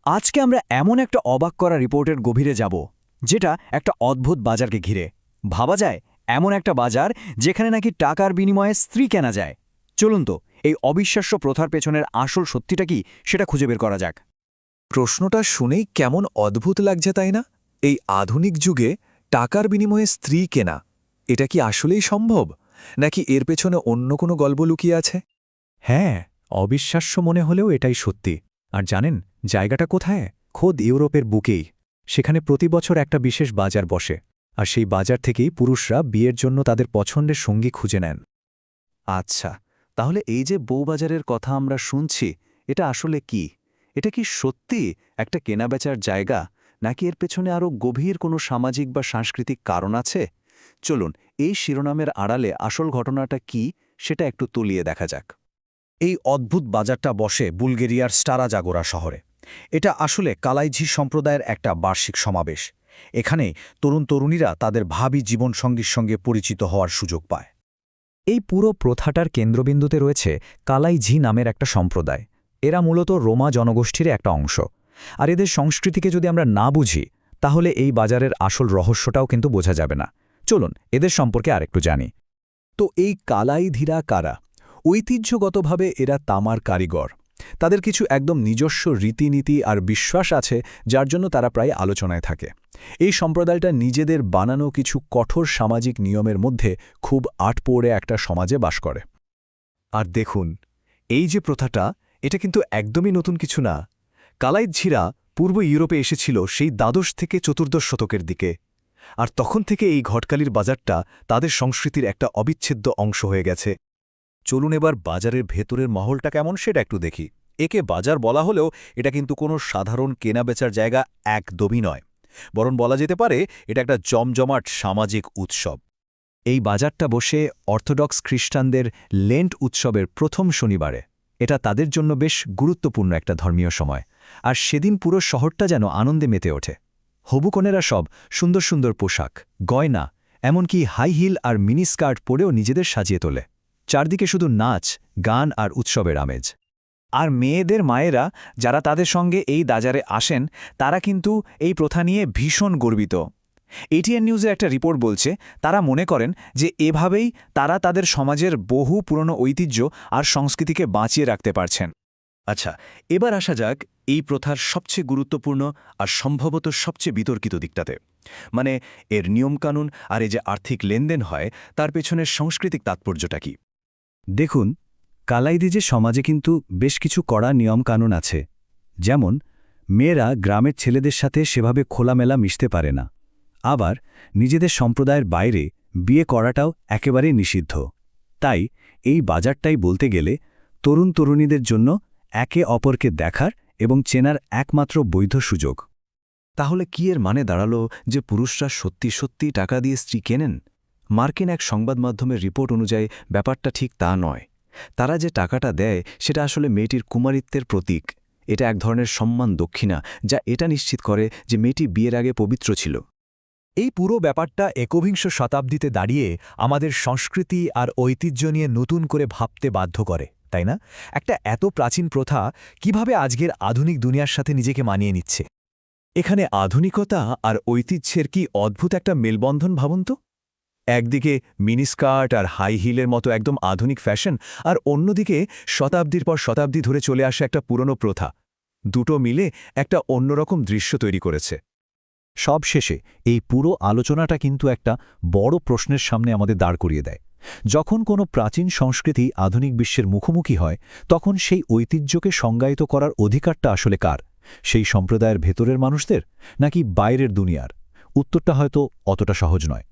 আজকে আমরা এমন একটা অবাক করা রিপোর্টের গভীরে যাব যেটা একটা অদ্ভুত বাজারকে ঘিরে ভাবা যায়। এমন একটা বাজার যেখানে নাকি টাকার বিনিময়ে স্ত্রী কেনা যায়। চলুন তো এই অবিশ্বাস্য প্রথার পেছনের আসল সত্যিটা কি সেটা খুঁজে বের করা যাক। প্রশ্নটা শুনেই কেমন অদ্ভুত লাগছে তাই না? এই আধুনিক যুগে টাকার বিনিময়ে স্ত্রী কেনা, এটা কি আসলেই সম্ভব, নাকি এর পেছনে অন্য কোনো গল্প লুকিয়ে আছে? হ্যাঁ, অবিশ্বাস্য মনে হলেও এটাই সত্যি। আর জানেন জায়গাটা কোথায়? খোদ ইউরোপের বুকেই। সেখানে প্রতি বছর একটা বিশেষ বাজার বসে, আর সেই বাজার থেকেই পুরুষরা বিয়ের জন্য তাদের পছন্দের সঙ্গী খুঁজে নেন। আচ্ছা, তাহলে এই যে বউবাজারের কথা আমরা শুনছি, এটা আসলে কি? এটা কি সত্যি একটা কেনাবেচার জায়গা, নাকি এর পেছনে আরও গভীর কোনো সামাজিক বা সাংস্কৃতিক কারণ আছে? চলুন এই শিরোনামের আড়ালে আসল ঘটনাটা কি সেটা একটু তলিয়ে দেখা যাক। এই অদ্ভুত বাজারটা বসে বুলগেরিয়ার স্টারা জাগোরা শহরে। এটা আসলে কালাইঝি সম্প্রদায়ের একটা বার্ষিক সমাবেশ। এখানে তরুণ-তরুণীরা তাদের ভাবী জীবনসঙ্গীর সঙ্গে পরিচিত হওয়ার সুযোগ পায়। এই পুরো প্রথাটার কেন্দ্রবিন্দুতে রয়েছে কালাইঝি নামের একটা সম্প্রদায়। এরা মূলত রোমা জনগোষ্ঠীর একটা অংশ। আর এদের সংস্কৃতিকে যদি আমরা না বুঝি, তাহলে এই বাজারের আসল রহস্যটাও কিন্তু বোঝা যাবে না। চলুন এদের সম্পর্কে আরেকটু জানি। তো এই কালাইধিরা কারা? ঐতিহ্যগতভাবে এরা তামার কারিগর। তাদের কিছু একদম নিজস্ব রীতিনীতি আর বিশ্বাস আছে, যার জন্য তারা প্রায় আলোচনায় থাকে। এই সম্প্রদায়টা নিজেদের বানানো কিছু কঠোর সামাজিক নিয়মের মধ্যে খুব আটপৌড়ে একটা সমাজে বাস করে। আর দেখুন, এই যে প্রথাটা, এটা কিন্তু একদমই নতুন কিছু না। কালাইঝিরা পূর্ব ইউরোপে এসেছিল সেই দ্বাদশ থেকে চতুর্দশ শতকের দিকে। আর তখন থেকে এই ঘটকালির বাজারটা তাদের সংস্কৃতির একটা অবিচ্ছেদ্য অংশ হয়ে গেছে। চলুন এবার বাজারের ভেতরের মহলটা কেমন সেটা একটু দেখি। একে বাজার বলা হলেও এটা কিন্তু কোনো সাধারণ কেনাবেচার জায়গা একদমই নয়, বরং বলা যেতে পারে এটা একটা জমজমাট সামাজিক উৎসব। এই বাজারটা বসে অর্থোডক্স খ্রিস্টানদের লেন্ট উৎসবের প্রথম শনিবারে। এটা তাদের জন্য বেশ গুরুত্বপূর্ণ একটা ধর্মীয় সময়। আর সেদিন পুরো শহরটা যেন আনন্দে মেতে ওঠে। হবুকনেরা সব সুন্দর সুন্দর পোশাক, গয়না, এমনকি হাই হিল আর মিনি স্কার্ট পরেও নিজেদের সাজিয়ে তোলে। চারদিকে শুধু নাচ, গান আর উৎসবের আমেজ। আর মেয়েদের মায়েরা যারা তাদের সঙ্গে এই বাজারে আসেন, তারা কিন্তু এই প্রথা নিয়ে ভীষণ গর্বিত। এটিএন নিউজের একটা রিপোর্ট বলছে তারা মনে করেন যে এভাবেই তারা তাদের সমাজের বহু পুরনো ঐতিহ্য আর সংস্কৃতিকে বাঁচিয়ে রাখতে পারছেন। আচ্ছা, এবার আসা যাক এই প্রথার সবচেয়ে গুরুত্বপূর্ণ আর সম্ভবত সবচেয়ে বিতর্কিত দিকটাতে। মানে এর নিয়মকানুন আর এই যে আর্থিক লেনদেন হয়, তার পেছনের সাংস্কৃতিক তাৎপর্যটা কি? দেখুন, কালাইদিজে সমাজে কিন্তু বেশ কিছু কড়া নিয়মকানুন আছে। যেমন মেয়েরা গ্রামের ছেলেদের সাথে সেভাবে খোলামেলা মিশতে পারে না। আবার নিজেদের সম্প্রদায়ের বাইরে বিয়ে করাটাও একেবারেই নিষিদ্ধ। তাই এই বাজারটাই বলতে গেলে তরুণ তরুণীদের জন্য একে অপরকে দেখার এবং চেনার একমাত্র বৈধ সুযোগ। তাহলে কি এর মানে দাঁড়ালো যে পুরুষরা সত্যি সত্যি টাকা দিয়ে স্ত্রী কেনেন? মার্কিন এক সংবাদ মাধ্যমের রিপোর্ট অনুযায়ী ব্যাপারটা ঠিক তা নয়। তারা যে টাকাটা দেয় সেটা আসলে মেয়েটির কুমারিত্বের প্রতীক। এটা এক ধরনের সম্মান দক্ষিণা, যা এটা নিশ্চিত করে যে মেয়েটি বিয়ের আগে পবিত্র ছিল। এই পুরো ব্যাপারটা একবিংশ শতাব্দীতে দাঁড়িয়ে আমাদের সংস্কৃতি আর ঐতিহ্য নিয়ে নতুন করে ভাবতে বাধ্য করে, তাই না? একটা এত প্রাচীন প্রথা কিভাবে আজকের আধুনিক দুনিয়ার সাথে নিজেকে মানিয়ে নিচ্ছে? এখানে আধুনিকতা আর ঐতিহ্যের কি অদ্ভুত একটা মেলবন্ধন ভাবুন তো। একদিকে মিনিস্কার্ট আর হাই হিলের মতো একদম আধুনিক ফ্যাশন, আর অন্যদিকে শতাব্দীর পর শতাব্দী ধরে চলে আসা একটা পুরনো প্রথা। দুটো মিলে একটা অন্যরকম দৃশ্য তৈরি করেছে। সব শেষে এই পুরো আলোচনাটা কিন্তু একটা বড় প্রশ্নের সামনে আমাদের দাঁড় করিয়ে দেয়। যখন কোনো প্রাচীন সংস্কৃতি আধুনিক বিশ্বের মুখোমুখি হয়, তখন সেই ঐতিহ্যকে সংজ্ঞায়িত করার অধিকারটা আসলে কার? সেই সম্প্রদায়ের ভেতরের মানুষদের, নাকি বাইরের দুনিয়ার? উত্তরটা হয়তো অতটা সহজ নয়।